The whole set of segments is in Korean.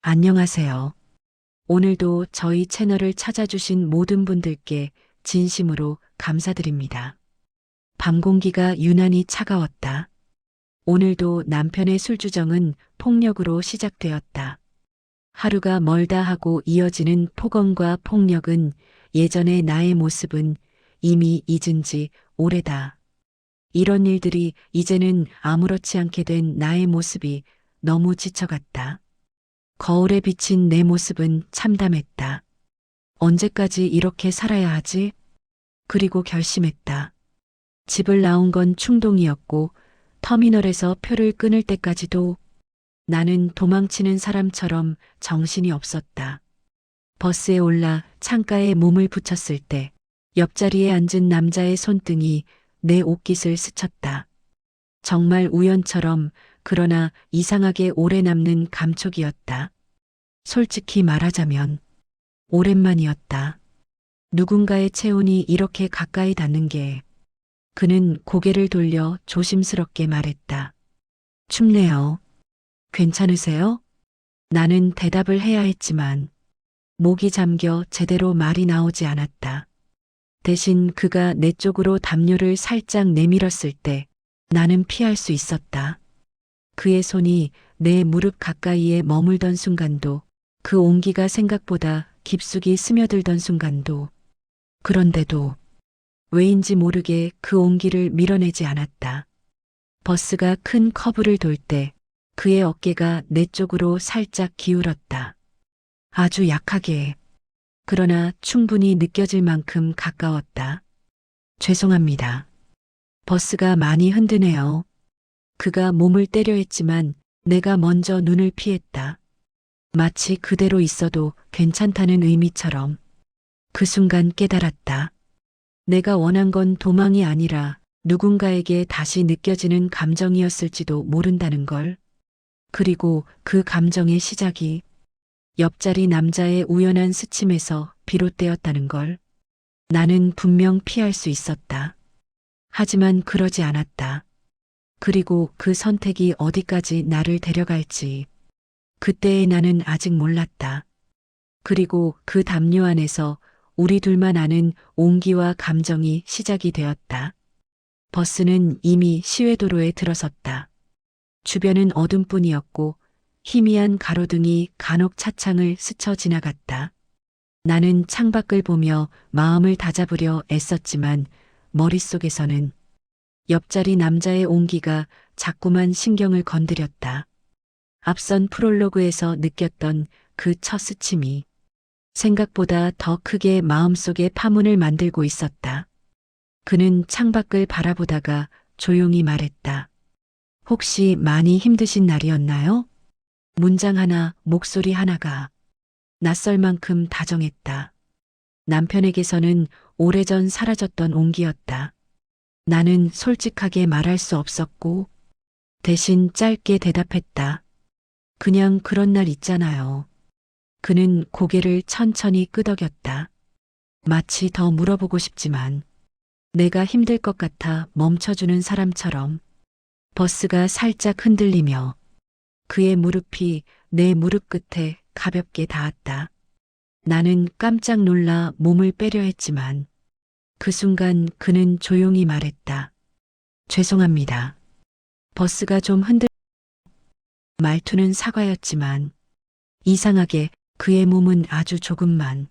안녕하세요. 오늘도 저희 채널을 찾아주신 모든 분들께 진심으로 감사드립니다. 밤 공기가 유난히 차가웠다. 오늘도 남편의 술주정은 폭력으로 시작되었다. 하루가 멀다 하고 이어지는 폭언과 폭력은 예전의 나의 모습은 이미 잊은 지 오래다. 이런 일들이 이제는 아무렇지 않게 된 나의 모습이 너무 지쳐갔다. 거울에 비친 내 모습은 참담했다. 언제까지 이렇게 살아야 하지? 그리고 결심했다. 집을 나온 건 충동이었고 터미널에서 표를 끊을 때까지도 나는 도망치는 사람처럼 정신이 없었다. 버스에 올라 창가에 몸을 붙였을 때 옆자리에 앉은 남자의 손등이 내 옷깃을 스쳤다. 정말 우연처럼 그러나 이상하게 오래 남는 감촉이었다. 솔직히 말하자면 오랜만이었다. 누군가의 체온이 이렇게 가까이 닿는 게 그는 고개를 돌려 조심스럽게 말했다. 춥네요. 괜찮으세요? 나는 대답을 해야 했지만 목이 잠겨 제대로 말이 나오지 않았다. 대신 그가 내 쪽으로 담요를 살짝 내밀었을 때 나는 피할 수 있었다. 그의 손이 내 무릎 가까이에 머물던 순간도, 그 온기가 생각보다 깊숙이 스며들던 순간도, 그런데도 왜인지 모르게 그 온기를 밀어내지 않았다. 버스가 큰 커브를 돌 때 그의 어깨가 내 쪽으로 살짝 기울었다. 아주 약하게, 그러나 충분히 느껴질 만큼 가까웠다. 죄송합니다. 버스가 많이 흔드네요. 그가 몸을 때려 했지만 내가 먼저 눈을 피했다. 마치 그대로 있어도 괜찮다는 의미처럼. 그 순간 깨달았다. 내가 원한 건 도망이 아니라 누군가에게 다시 느껴지는 감정이었을지도 모른다는 걸. 그리고 그 감정의 시작이 옆자리 남자의 우연한 스침에서 비롯되었다는 걸. 나는 분명 피할 수 있었다. 하지만 그러지 않았다. 그리고 그 선택이 어디까지 나를 데려갈지 그때의 나는 아직 몰랐다. 그리고 그 담요 안에서 우리 둘만 아는 온기와 감정이 시작이 되었다. 버스는 이미 시외도로에 들어섰다. 주변은 어둠뿐이었고 희미한 가로등이 간혹 차창을 스쳐 지나갔다. 나는 창밖을 보며 마음을 다잡으려 애썼지만 머릿속에서는 옆자리 남자의 온기가 자꾸만 신경을 건드렸다. 앞선 프롤로그에서 느꼈던 그 첫 스침이 생각보다 더 크게 마음속에 파문을 만들고 있었다. 그는 창밖을 바라보다가 조용히 말했다. 혹시 많이 힘드신 날이었나요? 문장 하나, 목소리 하나가 낯설 만큼 다정했다. 남편에게서는 오래전 사라졌던 온기였다. 나는 솔직하게 말할 수 없었고 대신 짧게 대답했다. 그냥 그런 날 있잖아요. 그는 고개를 천천히 끄덕였다. 마치 더 물어보고 싶지만 내가 힘들 것 같아 멈춰주는 사람처럼. 버스가 살짝 흔들리며 그의 무릎이 내 무릎 끝에 가볍게 닿았다. 나는 깜짝 놀라 몸을 빼려 했지만 그 순간 그는 조용히 말했다. 죄송합니다. 버스가 좀 말투는 사과였지만 이상하게 그의 몸은 아주 조금만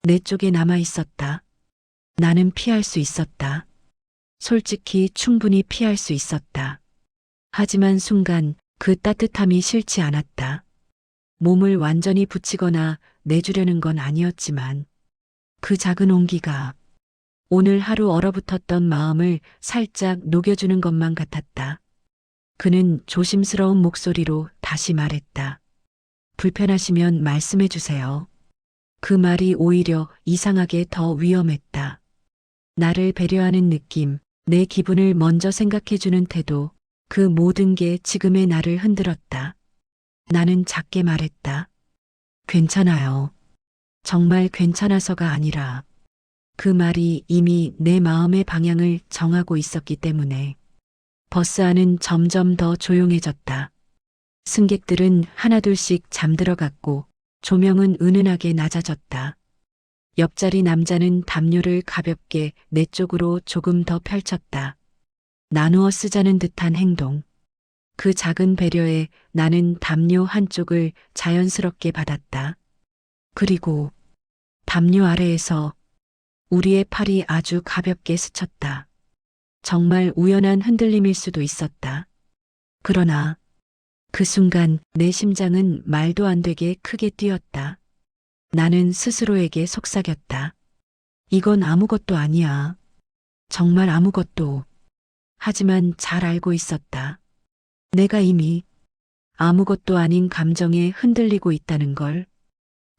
내 쪽에 남아 있었다. 나는 피할 수 있었다. 솔직히 충분히 피할 수 있었다. 하지만 순간 그 따뜻함이 싫지 않았다. 몸을 완전히 붙이거나 내주려는 건 아니었지만 그 작은 온기가 오늘 하루 얼어붙었던 마음을 살짝 녹여주는 것만 같았다. 그는 조심스러운 목소리로 다시 말했다. 불편하시면 말씀해 주세요. 그 말이 오히려 이상하게 더 위험했다. 나를 배려하는 느낌, 내 기분을 먼저 생각해 주는 태도, 그 모든 게 지금의 나를 흔들었다. 나는 작게 말했다. 괜찮아요. 정말 괜찮아서가 아니라 그 말이 이미 내 마음의 방향을 정하고 있었기 때문에. 버스 안은 점점 더 조용해졌다. 승객들은 하나둘씩 잠들어갔고 조명은 은은하게 낮아졌다. 옆자리 남자는 담요를 가볍게 내 쪽으로 조금 더 펼쳤다. 나누어 쓰자는 듯한 행동. 그 작은 배려에 나는 담요 한쪽을 자연스럽게 받았다. 그리고 담요 아래에서 우리의 팔이 아주 가볍게 스쳤다. 정말 우연한 흔들림일 수도 있었다. 그러나 그 순간 내 심장은 말도 안 되게 크게 뛰었다. 나는 스스로에게 속삭였다. 이건 아무것도 아니야. 정말 아무것도. 하지만 잘 알고 있었다. 내가 이미 아무것도 아닌 감정에 흔들리고 있다는 걸.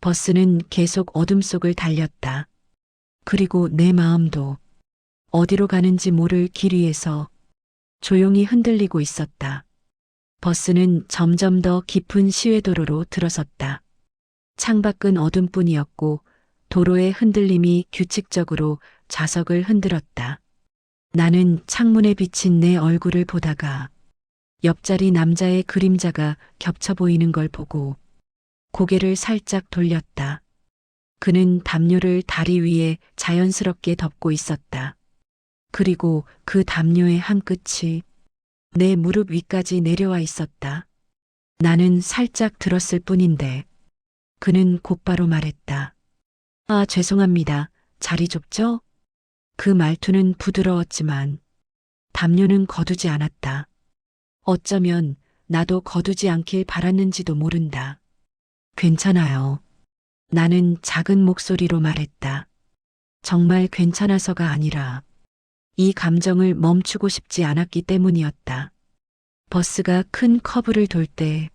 버스는 계속 어둠 속을 달렸다. 그리고 내 마음도 어디로 가는지 모를 길 위에서 조용히 흔들리고 있었다. 버스는 점점 더 깊은 시외도로로 들어섰다. 창밖은 어둠뿐이었고 도로의 흔들림이 규칙적으로 좌석을 흔들었다. 나는 창문에 비친 내 얼굴을 보다가 옆자리 남자의 그림자가 겹쳐 보이는 걸 보고 고개를 살짝 돌렸다. 그는 담요를 다리 위에 자연스럽게 덮고 있었다. 그리고 그 담요의 한 끝이 내 무릎 위까지 내려와 있었다. 나는 살짝 들었을 뿐인데 그는 곧바로 말했다. 아, 죄송합니다. 자리 좁죠? 그 말투는 부드러웠지만 담요는 거두지 않았다. 어쩌면 나도 거두지 않길 바랐는지도 모른다. 괜찮아요. 나는 작은 목소리로 말했다. 정말 괜찮아서가 아니라 이 감정을 멈추고 싶지 않았기 때문이었다. 버스가 큰 커브를 돌 때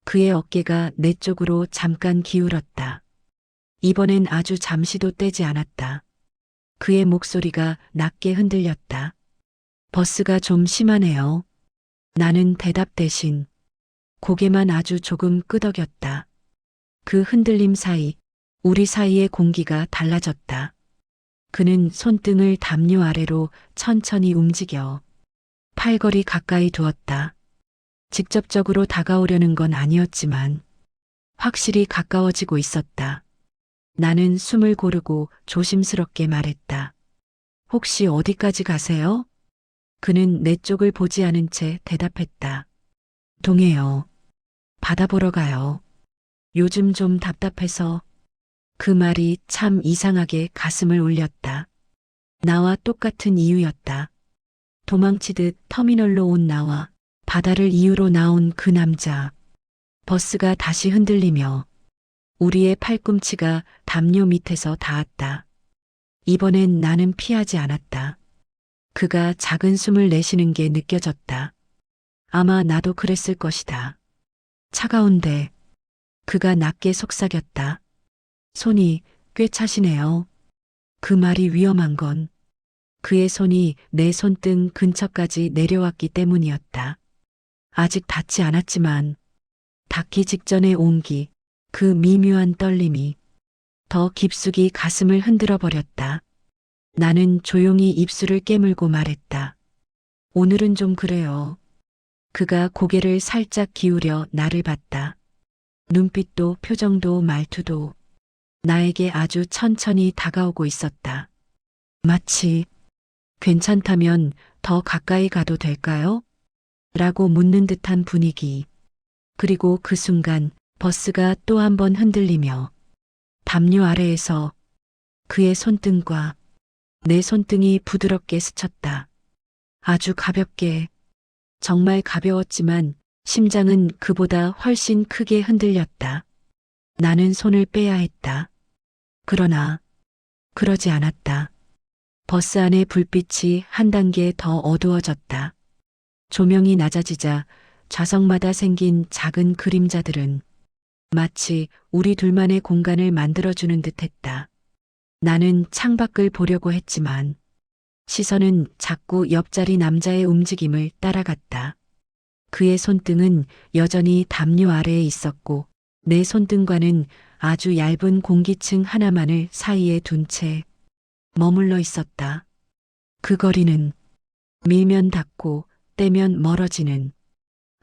그의 어깨가 내 쪽으로 잠깐 기울었다. 이번엔 아주 잠시도 떼지 않았다. 그의 목소리가 낮게 흔들렸다. 버스가 좀 심하네요. 나는 대답 대신 고개만 아주 조금 끄덕였다. 그 흔들림 사이 우리 사이의 공기가 달라졌다. 그는 손등을 담요 아래로 천천히 움직여 팔걸이 가까이 두었다. 직접적으로 다가오려는 건 아니었지만 확실히 가까워지고 있었다. 나는 숨을 고르고 조심스럽게 말했다. 혹시 어디까지 가세요? 그는 내 쪽을 보지 않은 채 대답했다. 동해요. 바다 보러 가요. 요즘 좀 답답해서. 그 말이 참 이상하게 가슴을 울렸다. 나와 똑같은 이유였다. 도망치듯 터미널로 온 나와 바다를 이유로 나온 그 남자. 버스가 다시 흔들리며 우리의 팔꿈치가 담요 밑에서 닿았다. 이번엔 나는 피하지 않았다. 그가 작은 숨을 내쉬는 게 느껴졌다. 아마 나도 그랬을 것이다. 차가운데 그가 낮게 속삭였다. 손이 꽤 차시네요. 그 말이 위험한 건 그의 손이 내 손등 근처까지 내려왔기 때문이었다. 아직 닿지 않았지만 닿기 직전의 온기, 그 미묘한 떨림이 더 깊숙이 가슴을 흔들어 버렸다. 나는 조용히 입술을 깨물고 말했다. 오늘은 좀 그래요. 그가 고개를 살짝 기울여 나를 봤다. 눈빛도 표정도 말투도 나에게 아주 천천히 다가오고 있었다. 마치 괜찮다면 더 가까이 가도 될까요? 라고 묻는 듯한 분위기. 그리고 그 순간 버스가 또 한 번 흔들리며 담요 아래에서 그의 손등과 내 손등이 부드럽게 스쳤다. 아주 가볍게, 정말 가벼웠지만 심장은 그보다 훨씬 크게 흔들렸다. 나는 손을 빼야 했다. 그러나 그러지 않았다. 버스 안의 불빛이 한 단계 더 어두워졌다. 조명이 낮아지자 좌석마다 생긴 작은 그림자들은 마치 우리 둘만의 공간을 만들어주는 듯했다. 나는 창밖을 보려고 했지만 시선은 자꾸 옆자리 남자의 움직임을 따라갔다. 그의 손등은 여전히 담요 아래에 있었고 내 손등과는 아주 얇은 공기층 하나만을 사이에 둔 채 머물러 있었다. 그 거리는 밀면 닿고 떼면 멀어지는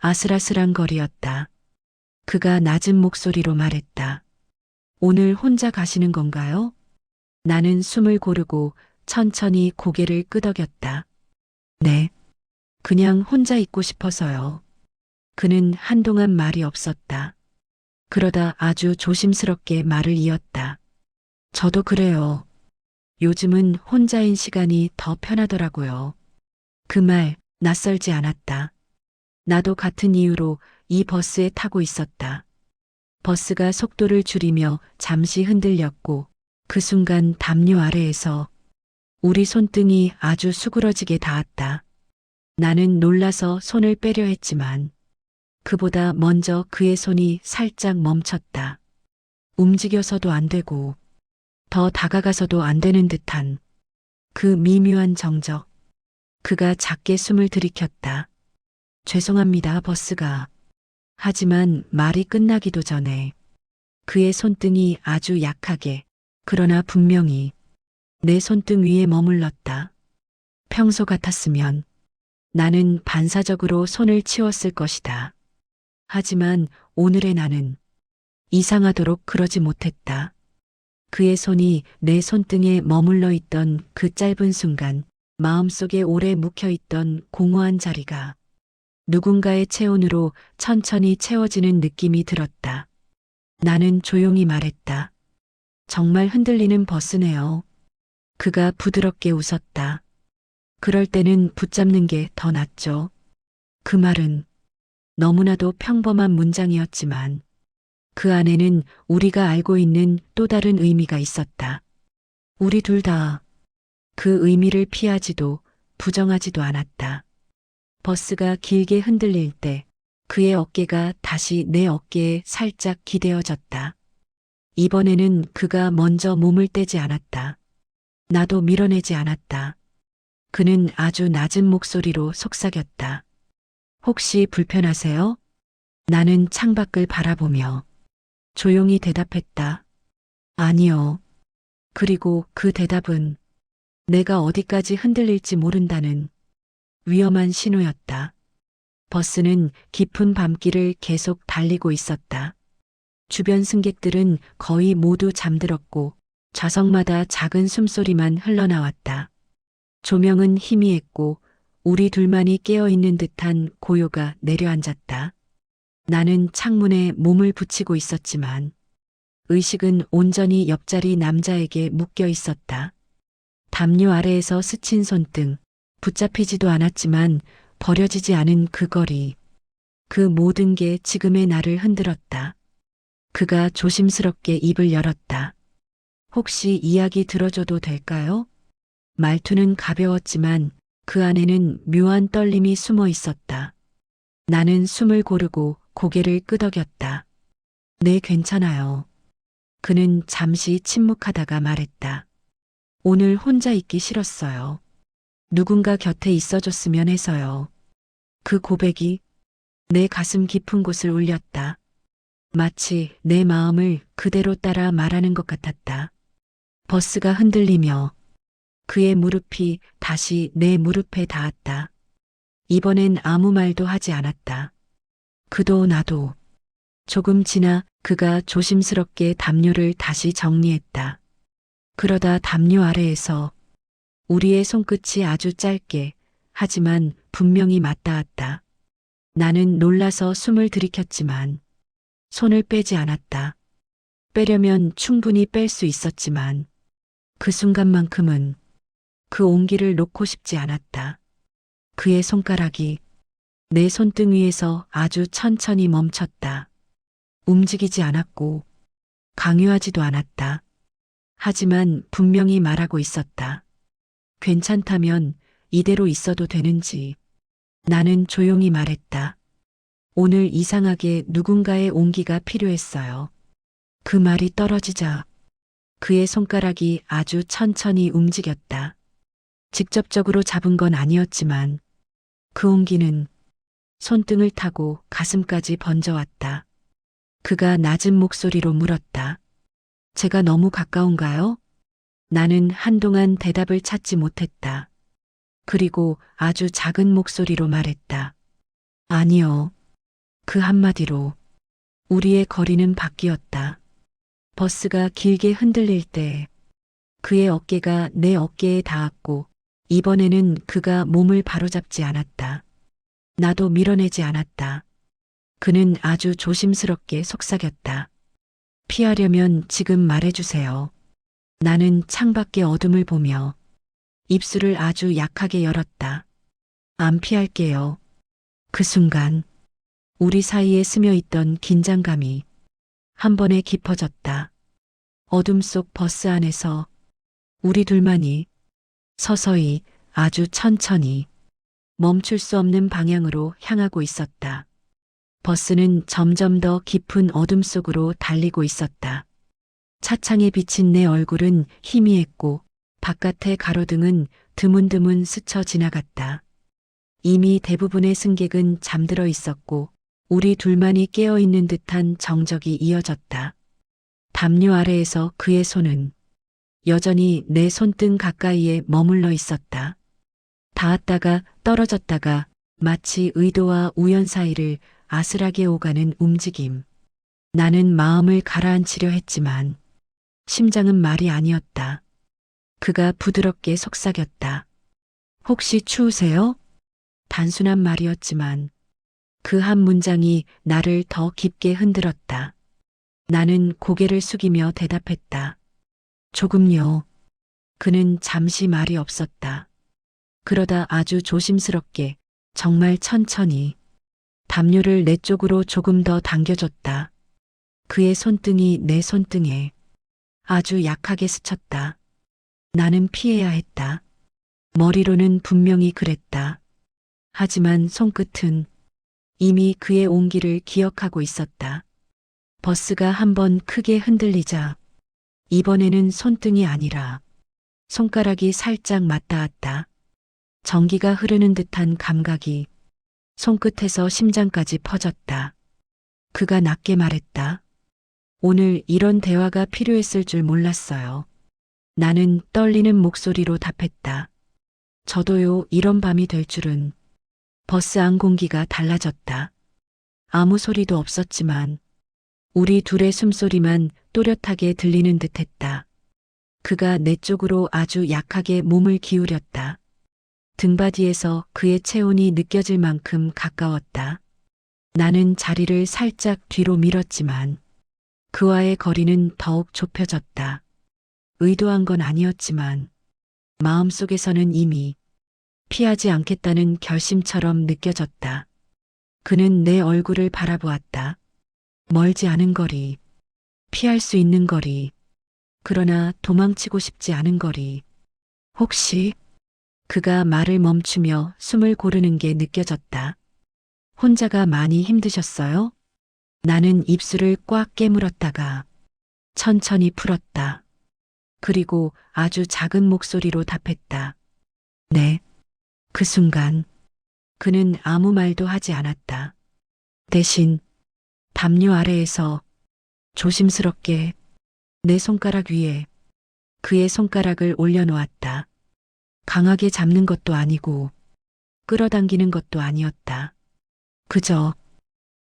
아슬아슬한 거리였다. 그가 낮은 목소리로 말했다. 오늘 혼자 가시는 건가요? 나는 숨을 고르고 천천히 고개를 끄덕였다. 네. 그냥 혼자 있고 싶어서요. 그는 한동안 말이 없었다. 그러다 아주 조심스럽게 말을 이었다. 저도 그래요. 요즘은 혼자인 시간이 더 편하더라고요. 그 말 낯설지 않았다. 나도 같은 이유로 이 버스에 타고 있었다. 버스가 속도를 줄이며 잠시 흔들렸고 그 순간 담요 아래에서 우리 손등이 아주 수그러지게 닿았다. 나는 놀라서 손을 빼려 했지만 그보다 먼저 그의 손이 살짝 멈췄다. 움직여서도 안 되고 더 다가가서도 안 되는 듯한 그 미묘한 정적. 그가 작게 숨을 들이켰다. 죄송합니다, 버스가. 하지만 말이 끝나기도 전에 그의 손등이 아주 약하게 그러나 분명히 내 손등 위에 머물렀다. 평소 같았으면 나는 반사적으로 손을 치웠을 것이다. 하지만 오늘의 나는 이상하도록 그러지 못했다. 그의 손이 내 손등에 머물러 있던 그 짧은 순간 마음속에 오래 묵혀있던 공허한 자리가 누군가의 체온으로 천천히 채워지는 느낌이 들었다. 나는 조용히 말했다. 정말 흔들리는 버스네요. 그가 부드럽게 웃었다. 그럴 때는 붙잡는 게 더 낫죠. 그 말은 너무나도 평범한 문장이었지만 그 안에는 우리가 알고 있는 또 다른 의미가 있었다. 우리 둘 다 그 의미를 피하지도 부정하지도 않았다. 버스가 길게 흔들릴 때 그의 어깨가 다시 내 어깨에 살짝 기대어졌다. 이번에는 그가 먼저 몸을 떼지 않았다. 나도 밀어내지 않았다. 그는 아주 낮은 목소리로 속삭였다. 혹시 불편하세요? 나는 창밖을 바라보며 조용히 대답했다. 아니요. 그리고 그 대답은 내가 어디까지 흔들릴지 모른다는 위험한 신호였다. 버스는 깊은 밤길을 계속 달리고 있었다. 주변 승객들은 거의 모두 잠들었고 좌석마다 작은 숨소리만 흘러나왔다. 조명은 희미했고 우리 둘만이 깨어있는 듯한 고요가 내려앉았다. 나는 창문에 몸을 붙이고 있었지만 의식은 온전히 옆자리 남자에게 묶여 있었다. 담요 아래에서 스친 손등, 붙잡히지도 않았지만 버려지지 않은 그 거리. 그 모든 게 지금의 나를 흔들었다. 그가 조심스럽게 입을 열었다. 혹시 이야기 들어줘도 될까요? 말투는 가벼웠지만 그 안에는 묘한 떨림이 숨어 있었다. 나는 숨을 고르고 고개를 끄덕였다. 네, 괜찮아요. 그는 잠시 침묵하다가 말했다. 오늘 혼자 있기 싫었어요. 누군가 곁에 있어줬으면 해서요. 그 고백이 내 가슴 깊은 곳을 울렸다. 마치 내 마음을 그대로 따라 말하는 것 같았다. 버스가 흔들리며 그의 무릎이 다시 내 무릎에 닿았다. 이번엔 아무 말도 하지 않았다. 그도 나도. 조금 지나 그가 조심스럽게 담요를 다시 정리했다. 그러다 담요 아래에서 우리의 손끝이 아주 짧게 하지만 분명히 맞닿았다. 나는 놀라서 숨을 들이켰지만 손을 빼지 않았다. 빼려면 충분히 뺄 수 있었지만 그 순간만큼은 그 온기를 놓고 싶지 않았다. 그의 손가락이 내 손등 위에서 아주 천천히 멈췄다. 움직이지 않았고 강요하지도 않았다. 하지만 분명히 말하고 있었다. 괜찮다면 이대로 있어도 되는지. 나는 조용히 말했다. 오늘 이상하게 누군가의 온기가 필요했어요. 그 말이 떨어지자 그의 손가락이 아주 천천히 움직였다. 직접적으로 잡은 건 아니었지만 그 온기는 손등을 타고 가슴까지 번져왔다. 그가 낮은 목소리로 물었다. 제가 너무 가까운가요? 나는 한동안 대답을 찾지 못했다. 그리고 아주 작은 목소리로 말했다. 아니요. 그 한마디로 우리의 거리는 바뀌었다. 버스가 길게 흔들릴 때 그의 어깨가 내 어깨에 닿았고 이번에는 그가 몸을 바로잡지 않았다. 나도 밀어내지 않았다. 그는 아주 조심스럽게 속삭였다. 피하려면 지금 말해주세요. 나는 창밖의 어둠을 보며 입술을 아주 약하게 열었다. 안 피할게요. 그 순간 우리 사이에 스며 있던 긴장감이 한 번에 깊어졌다. 어둠 속 버스 안에서 우리 둘만이 서서히 아주 천천히 멈출 수 없는 방향으로 향하고 있었다. 버스는 점점 더 깊은 어둠 속으로 달리고 있었다. 차창에 비친 내 얼굴은 희미했고 바깥의 가로등은 드문드문 스쳐 지나갔다. 이미 대부분의 승객은 잠들어 있었고 우리 둘만이 깨어있는 듯한 정적이 이어졌다. 담요 아래에서 그의 손은 여전히 내 손등 가까이에 머물러 있었다. 닿았다가 떨어졌다가 마치 의도와 우연 사이를 아슬하게 오가는 움직임. 나는 마음을 가라앉히려 했지만 심장은 말이 아니었다. 그가 부드럽게 속삭였다. 혹시 추우세요? 단순한 말이었지만 그 한 문장이 나를 더 깊게 흔들었다. 나는 고개를 숙이며 대답했다. 조금요. 그는 잠시 말이 없었다. 그러다 아주 조심스럽게 정말 천천히 담요를 내 쪽으로 조금 더 당겨줬다. 그의 손등이 내 손등에 아주 약하게 스쳤다. 나는 피해야 했다. 머리로는 분명히 그랬다. 하지만 손끝은 이미 그의 온기를 기억하고 있었다. 버스가 한번 크게 흔들리자 이번에는 손등이 아니라 손가락이 살짝 맞닿았다. 전기가 흐르는 듯한 감각이 손끝에서 심장까지 퍼졌다. 그가 낮게 말했다. 오늘 이런 대화가 필요했을 줄 몰랐어요. 나는 떨리는 목소리로 답했다. 저도요, 이런 밤이 될 줄은. 버스 안 공기가 달라졌다. 아무 소리도 없었지만 우리 둘의 숨소리만 또렷하게 들리는 듯했다. 그가 내 쪽으로 아주 약하게 몸을 기울였다. 등받이에서 그의 체온이 느껴질 만큼 가까웠다. 나는 자리를 살짝 뒤로 밀었지만 그와의 거리는 더욱 좁혀졌다. 의도한 건 아니었지만 마음속에서는 이미 피하지 않겠다는 결심처럼 느껴졌다. 그는 내 얼굴을 바라보았다. 멀지 않은 거리, 피할 수 있는 거리, 그러나 도망치고 싶지 않은 거리. 혹시 그가 말을 멈추며 숨을 고르는 게 느껴졌다. 혼자가 많이 힘드셨어요? 나는 입술을 꽉 깨물었다가 천천히 풀었다. 그리고 아주 작은 목소리로 답했다. 네. 그 순간 그는 아무 말도 하지 않았다. 대신 담요 아래에서 조심스럽게 내 손가락 위에 그의 손가락을 올려놓았다. 강하게 잡는 것도 아니고 끌어당기는 것도 아니었다. 그저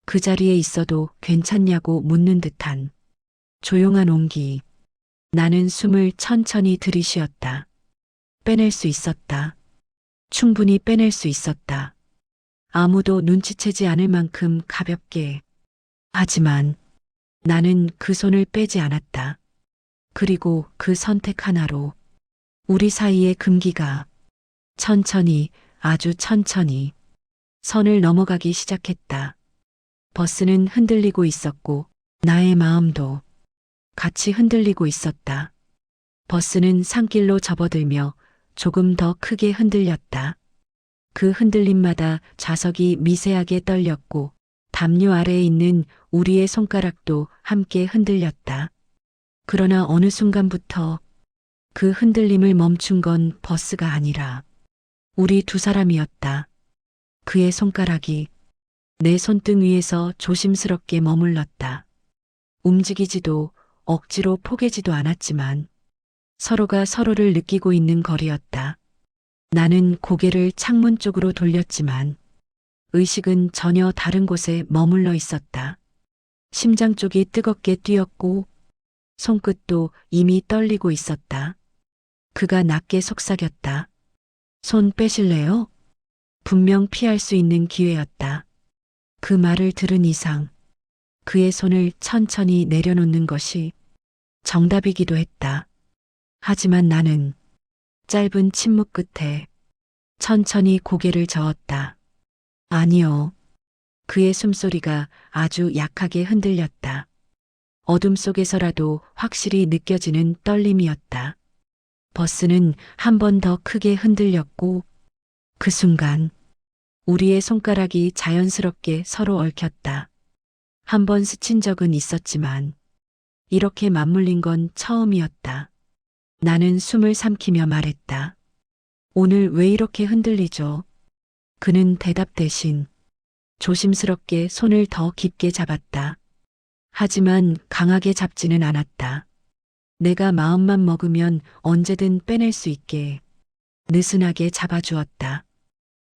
그 자리에 있어도 괜찮냐고 묻는 듯한 조용한 온기. 나는 숨을 천천히 들이쉬었다. 빼낼 수 있었다. 충분히 빼낼 수 있었다. 아무도 눈치채지 않을 만큼 가볍게. 하지만 나는 그 손을 빼지 않았다. 그리고 그 선택 하나로 우리 사이의 금기가 천천히, 아주 천천히 선을 넘어가기 시작했다. 버스는 흔들리고 있었고 나의 마음도 같이 흔들리고 있었다. 버스는 산길로 접어들며 조금 더 크게 흔들렸다. 그 흔들림마다 좌석이 미세하게 떨렸고 담요 아래에 있는 우리의 손가락도 함께 흔들렸다. 그러나 어느 순간부터 그 흔들림을 멈춘 건 버스가 아니라 우리 두 사람이었다. 그의 손가락이 내 손등 위에서 조심스럽게 머물렀다. 움직이지도 억지로 포개지도 않았지만 서로가 서로를 느끼고 있는 거리였다. 나는 고개를 창문 쪽으로 돌렸지만 의식은 전혀 다른 곳에 머물러 있었다. 심장 쪽이 뜨겁게 뛰었고 손끝도 이미 떨리고 있었다. 그가 낮게 속삭였다. 손 빼실래요? 분명 피할 수 있는 기회였다. 그 말을 들은 이상 그의 손을 천천히 내려놓는 것이 정답이기도 했다. 하지만 나는 짧은 침묵 끝에 천천히 고개를 저었다. 아니요. 그의 숨소리가 아주 약하게 흔들렸다. 어둠 속에서라도 확실히 느껴지는 떨림이었다. 버스는 한 번 더 크게 흔들렸고 그 순간 우리의 손가락이 자연스럽게 서로 얽혔다. 한 번 스친 적은 있었지만 이렇게 맞물린 건 처음이었다. 나는 숨을 삼키며 말했다. 오늘 왜 이렇게 흔들리죠? 그는 대답 대신 조심스럽게 손을 더 깊게 잡았다. 하지만 강하게 잡지는 않았다. 내가 마음만 먹으면 언제든 빼낼 수 있게 느슨하게 잡아주었다.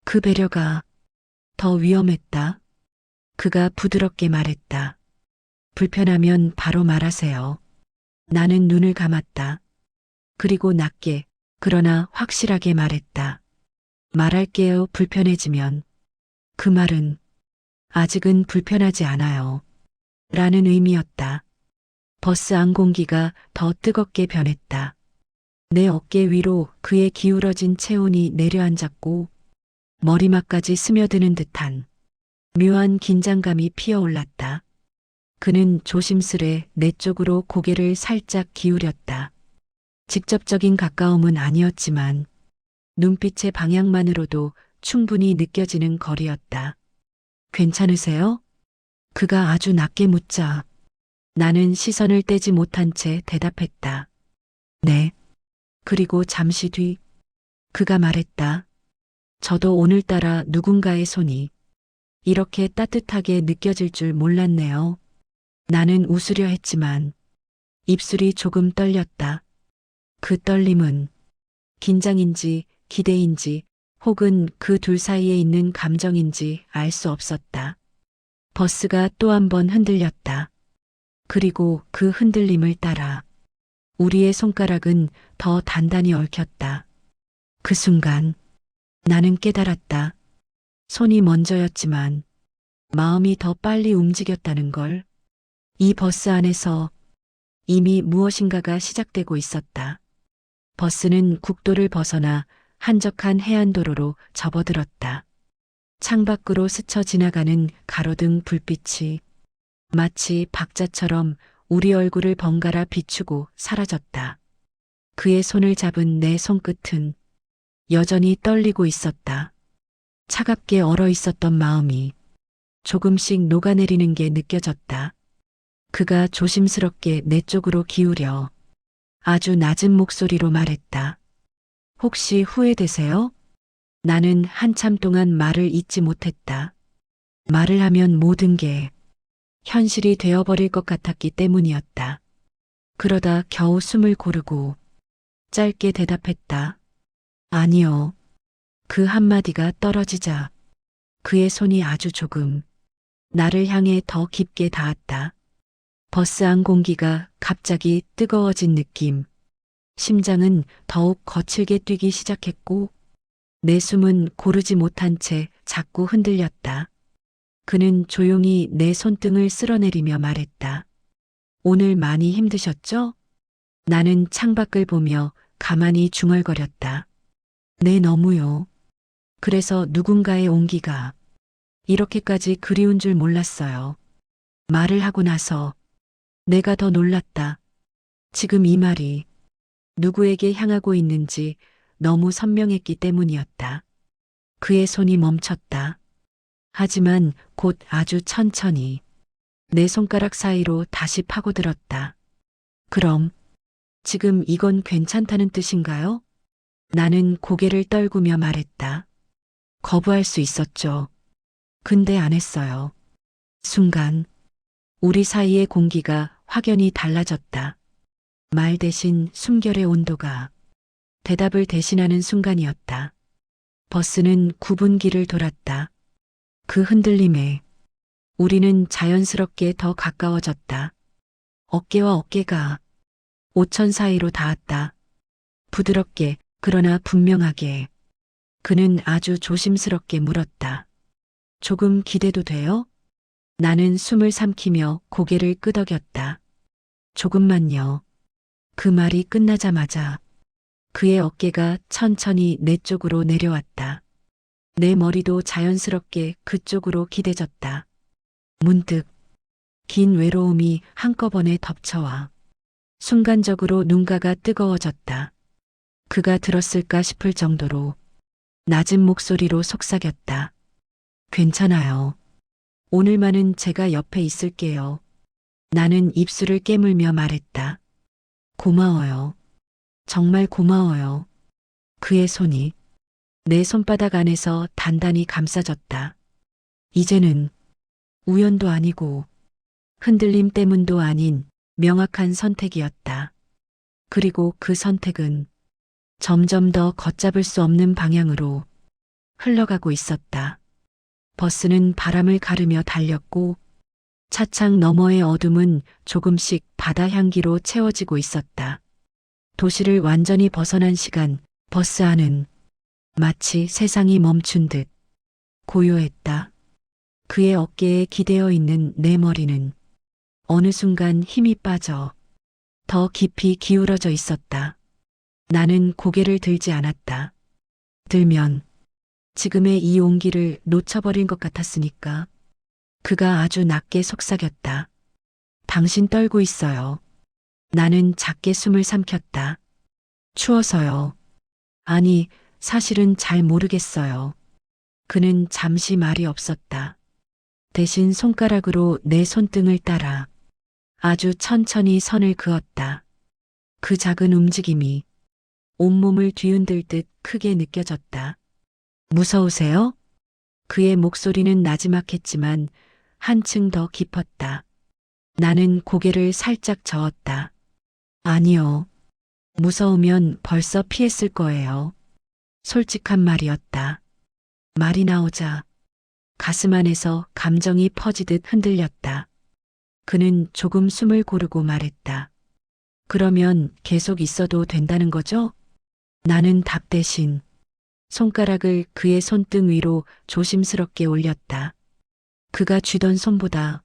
그 배려가 더 위험했다. 그가 부드럽게 말했다. 불편하면 바로 말하세요. 나는 눈을 감았다. 그리고 낮게 그러나 확실하게 말했다. 말할게요. 불편해지면. 그 말은 아직은 불편하지 않아요. 라는 의미였다. 버스 안 공기가 더 뜨겁게 변했다. 내 어깨 위로 그의 기울어진 체온이 내려앉았고 머리맡까지 스며드는 듯한 묘한 긴장감이 피어올랐다. 그는 조심스레 내 쪽으로 고개를 살짝 기울였다. 직접적인 가까움은 아니었지만 눈빛의 방향만으로도 충분히 느껴지는 거리였다. 괜찮으세요? 그가 아주 낮게 묻자 나는 시선을 떼지 못한 채 대답했다. 네. 그리고 잠시 뒤 그가 말했다. 저도 오늘따라 누군가의 손이 이렇게 따뜻하게 느껴질 줄 몰랐네요. 나는 웃으려 했지만 입술이 조금 떨렸다. 그 떨림은 긴장인지 기대인지 혹은 그 둘 사이에 있는 감정인지 알 수 없었다. 버스가 또 한 번 흔들렸다. 그리고 그 흔들림을 따라 우리의 손가락은 더 단단히 얽혔다. 그 순간 나는 깨달았다. 손이 먼저였지만 마음이 더 빨리 움직였다는 걸. 이 버스 안에서 이미 무엇인가가 시작되고 있었다. 버스는 국도를 벗어나 한적한 해안도로로 접어들었다. 창밖으로 스쳐 지나가는 가로등 불빛이 마치 박자처럼 우리 얼굴을 번갈아 비추고 사라졌다. 그의 손을 잡은 내 손끝은 여전히 떨리고 있었다. 차갑게 얼어 있었던 마음이 조금씩 녹아내리는 게 느껴졌다. 그가 조심스럽게 내 쪽으로 기울여 아주 낮은 목소리로 말했다. 혹시 후회되세요? 나는 한참 동안 말을 잇지 못했다. 말을 하면 모든 게 현실이 되어버릴 것 같았기 때문이었다. 그러다 겨우 숨을 고르고 짧게 대답했다. 아니요. 그 한마디가 떨어지자 그의 손이 아주 조금 나를 향해 더 깊게 닿았다. 버스 안 공기가 갑자기 뜨거워진 느낌. 심장은 더욱 거칠게 뛰기 시작했고 내 숨은 고르지 못한 채 자꾸 흔들렸다. 그는 조용히 내 손등을 쓸어내리며 말했다. 오늘 많이 힘드셨죠? 나는 창밖을 보며 가만히 중얼거렸다. 네, 너무요. 그래서 누군가의 온기가 이렇게까지 그리운 줄 몰랐어요. 말을 하고 나서 내가 더 놀랐다. 지금 이 말이 누구에게 향하고 있는지 너무 선명했기 때문이었다. 그의 손이 멈췄다. 하지만 곧 아주 천천히 내 손가락 사이로 다시 파고들었다. 그럼 지금 이건 괜찮다는 뜻인가요? 나는 고개를 떨구며 말했다. 거부할 수 있었죠. 근데 안 했어요. 순간 우리 사이의 공기가 확연히 달라졌다. 말 대신 숨결의 온도가 대답을 대신하는 순간이었다. 버스는 9분 길을 돌았다. 그 흔들림에 우리는 자연스럽게 더 가까워졌다. 어깨와 어깨가 오천 사이로 닿았다. 부드럽게 그러나 분명하게. 그는 아주 조심스럽게 물었다. 조금 기대도 돼요? 나는 숨을 삼키며 고개를 끄덕였다. 조금만요. 그 말이 끝나자마자 그의 어깨가 천천히 내 쪽으로 내려왔다. 내 머리도 자연스럽게 그쪽으로 기대졌다. 문득 긴 외로움이 한꺼번에 덮쳐와 순간적으로 눈가가 뜨거워졌다. 그가 들었을까 싶을 정도로 낮은 목소리로 속삭였다. 괜찮아요. 오늘만은 제가 옆에 있을게요. 나는 입술을 깨물며 말했다. 고마워요. 정말 고마워요. 그의 손이 내 손바닥 안에서 단단히 감싸졌다. 이제는 우연도 아니고 흔들림 때문도 아닌 명확한 선택이었다. 그리고 그 선택은 점점 더 걷잡을 수 없는 방향으로 흘러가고 있었다. 버스는 바람을 가르며 달렸고 차창 너머의 어둠은 조금씩 바다 향기로 채워지고 있었다. 도시를 완전히 벗어난 시간, 버스 안은 마치 세상이 멈춘 듯 고요했다. 그의 어깨에 기대어 있는 내 머리는 어느 순간 힘이 빠져 더 깊이 기울어져 있었다. 나는 고개를 들지 않았다. 들면 지금의 이 온기를 놓쳐버린 것 같았으니까. 그가 아주 낮게 속삭였다. 당신 떨고 있어요. 나는 작게 숨을 삼켰다. 추워서요. 아니, 사실은 잘 모르겠어요. 그는 잠시 말이 없었다. 대신 손가락으로 내 손등을 따라 아주 천천히 선을 그었다. 그 작은 움직임이 온몸을 뒤흔들 듯 크게 느껴졌다. 무서우세요? 그의 목소리는 나지막했지만 한층 더 깊었다. 나는 고개를 살짝 저었다. 아니요. 무서우면 벌써 피했을 거예요. 솔직한 말이었다. 말이 나오자 가슴 안에서 감정이 퍼지듯 흔들렸다. 그는 조금 숨을 고르고 말했다. 그러면 계속 있어도 된다는 거죠? 나는 답 대신 손가락을 그의 손등 위로 조심스럽게 올렸다. 그가 쥐던 손보다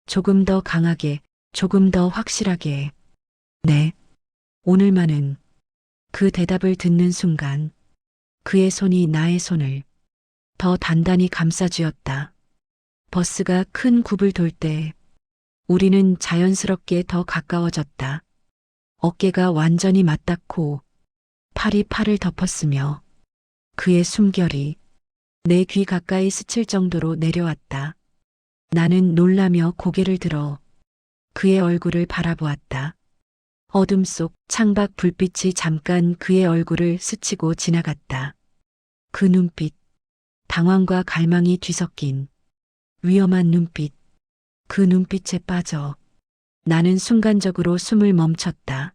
조금 더 강하게, 조금 더 확실하게. 네. 오늘만은. 그 대답을 듣는 순간 그의 손이 나의 손을 더 단단히 감싸쥐었다. 버스가 큰 굽을 돌 때 우리는 자연스럽게 더 가까워졌다. 어깨가 완전히 맞닿고 팔이 팔을 덮었으며 그의 숨결이 내 귀 가까이 스칠 정도로 내려왔다. 나는 놀라며 고개를 들어 그의 얼굴을 바라보았다. 어둠 속 창밖 불빛이 잠깐 그의 얼굴을 스치고 지나갔다. 그 눈빛, 당황과 갈망이 뒤섞인 위험한 눈빛, 그 눈빛에 빠져 나는 순간적으로 숨을 멈췄다.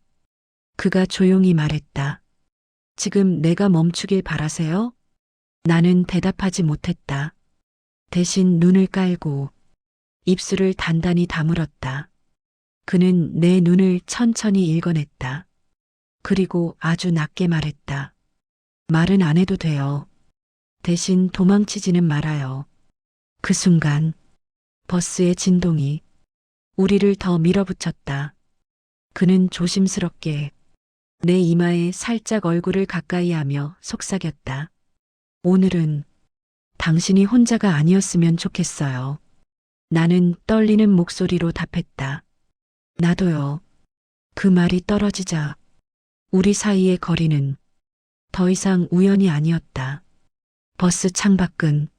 그가 조용히 말했다. 지금 내가 멈추길 바라세요? 나는 대답하지 못했다. 대신 눈을 깔고 입술을 단단히 다물었다. 그는 내 눈을 천천히 읽어냈다. 그리고 아주 낮게 말했다. 말은 안 해도 돼요. 대신 도망치지는 말아요. 그 순간 버스의 진동이 우리를 더 밀어붙였다. 그는 조심스럽게 내 이마에 살짝 얼굴을 가까이 하며 속삭였다. 오늘은 당신이 혼자가 아니었으면 좋겠어요. 나는 떨리는 목소리로 답했다. 나도요. 그 말이 떨어지자 우리 사이의 거리는 더 이상 우연이 아니었다. 버스 창밖은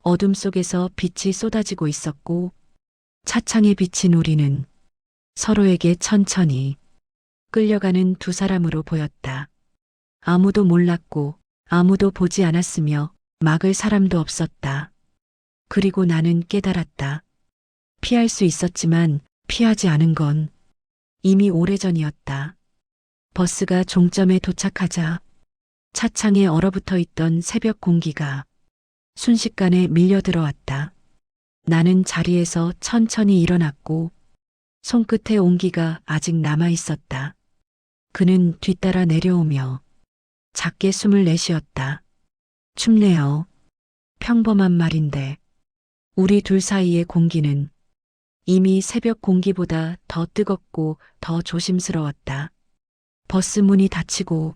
어둠 속에서 빛이 쏟아지고 있었고 차창에 비친 우리는 서로에게 천천히 끌려가는 두 사람으로 보였다. 아무도 몰랐고 아무도 보지 않았으며 막을 사람도 없었다. 그리고 나는 깨달았다. 피할 수 있었지만 피하지 않은 건 이미 오래전이었다. 버스가 종점에 도착하자 차창에 얼어붙어 있던 새벽 공기가 순식간에 밀려들어왔다. 나는 자리에서 천천히 일어났고 손끝에 온기가 아직 남아 있었다. 그는 뒤따라 내려오며 작게 숨을 내쉬었다. 춥네요. 평범한 말인데 우리 둘 사이의 공기는 이미 새벽 공기보다 더 뜨겁고 더 조심스러웠다. 버스 문이 닫히고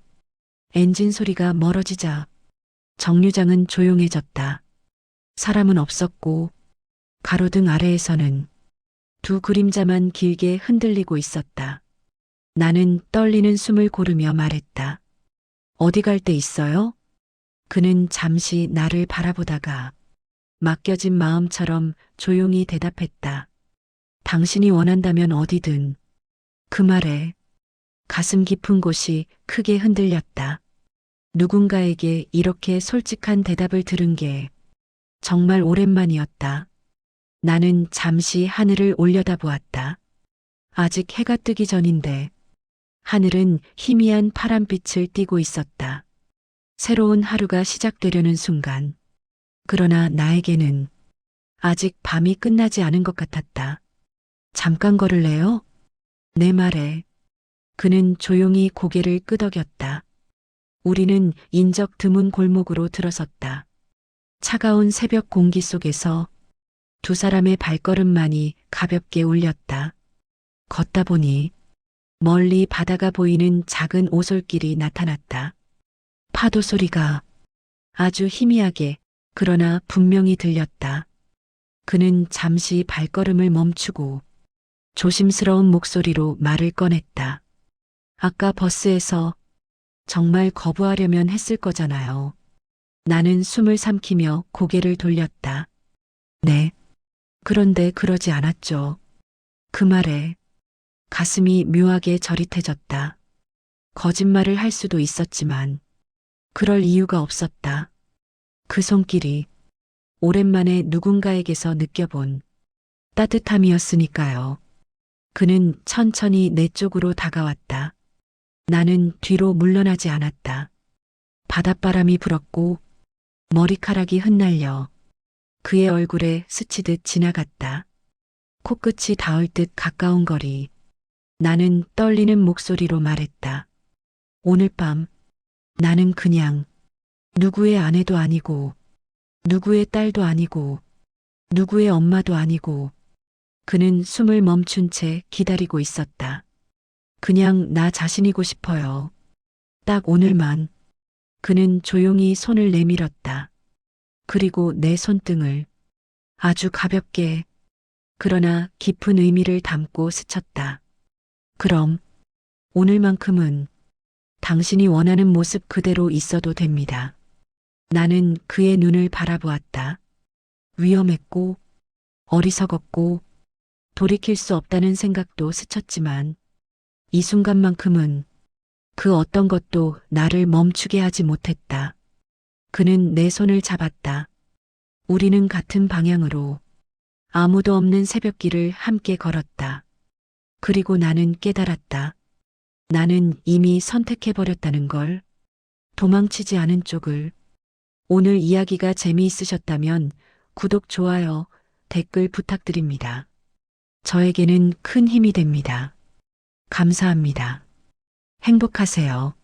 엔진 소리가 멀어지자 정류장은 조용해졌다. 사람은 없었고 가로등 아래에서는 두 그림자만 길게 흔들리고 있었다. 나는 떨리는 숨을 고르며 말했다. 어디 갈 데 있어요? 그는 잠시 나를 바라보다가 맡겨진 마음처럼 조용히 대답했다. 당신이 원한다면 어디든. 그 말에 가슴 깊은 곳이 크게 흔들렸다. 누군가에게 이렇게 솔직한 대답을 들은 게 정말 오랜만이었다. 나는 잠시 하늘을 올려다보았다. 아직 해가 뜨기 전인데 하늘은 희미한 파란빛을 띠고 있었다. 새로운 하루가 시작되려는 순간. 그러나 나에게는 아직 밤이 끝나지 않은 것 같았다. 잠깐 걸을래요? 내 말에 그는 조용히 고개를 끄덕였다. 우리는 인적 드문 골목으로 들어섰다. 차가운 새벽 공기 속에서 두 사람의 발걸음만이 가볍게 울렸다. 걷다 보니 멀리 바다가 보이는 작은 오솔길이 나타났다. 파도 소리가 아주 희미하게 그러나 분명히 들렸다. 그는 잠시 발걸음을 멈추고 조심스러운 목소리로 말을 꺼냈다. 아까 버스에서 정말 거부하려면 했을 거잖아요. 나는 숨을 삼키며 고개를 돌렸다. 네. 그런데 그러지 않았죠. 그 말에 가슴이 묘하게 저릿해졌다. 거짓말을 할 수도 있었지만 그럴 이유가 없었다. 그 손길이 오랜만에 누군가에게서 느껴본 따뜻함이었으니까요. 그는 천천히 내 쪽으로 다가왔다. 나는 뒤로 물러나지 않았다. 바닷바람이 불었고 머리카락이 흩날려 그의 얼굴에 스치듯 지나갔다. 코끝이 닿을 듯 가까운 거리. 나는 떨리는 목소리로 말했다. 오늘 밤 나는 그냥 누구의 아내도 아니고 누구의 딸도 아니고 누구의 엄마도 아니고. 그는 숨을 멈춘 채 기다리고 있었다. 그냥 나 자신이고 싶어요. 딱 오늘만. 그는 조용히 손을 내밀었다. 그리고 내 손등을 아주 가볍게 그러나 깊은 의미를 담고 스쳤다. 그럼 오늘만큼은 당신이 원하는 모습 그대로 있어도 됩니다. 나는 그의 눈을 바라보았다. 위험했고 어리석었고 돌이킬 수 없다는 생각도 스쳤지만 이 순간만큼은 그 어떤 것도 나를 멈추게 하지 못했다. 그는 내 손을 잡았다. 우리는 같은 방향으로 아무도 없는 새벽길을 함께 걸었다. 그리고 나는 깨달았다. 나는 이미 선택해버렸다는 걸. 도망치지 않은 쪽을. 오늘 이야기가 재미있으셨다면 구독, 좋아요, 댓글 부탁드립니다. 저에게는 큰 힘이 됩니다. 감사합니다. 행복하세요.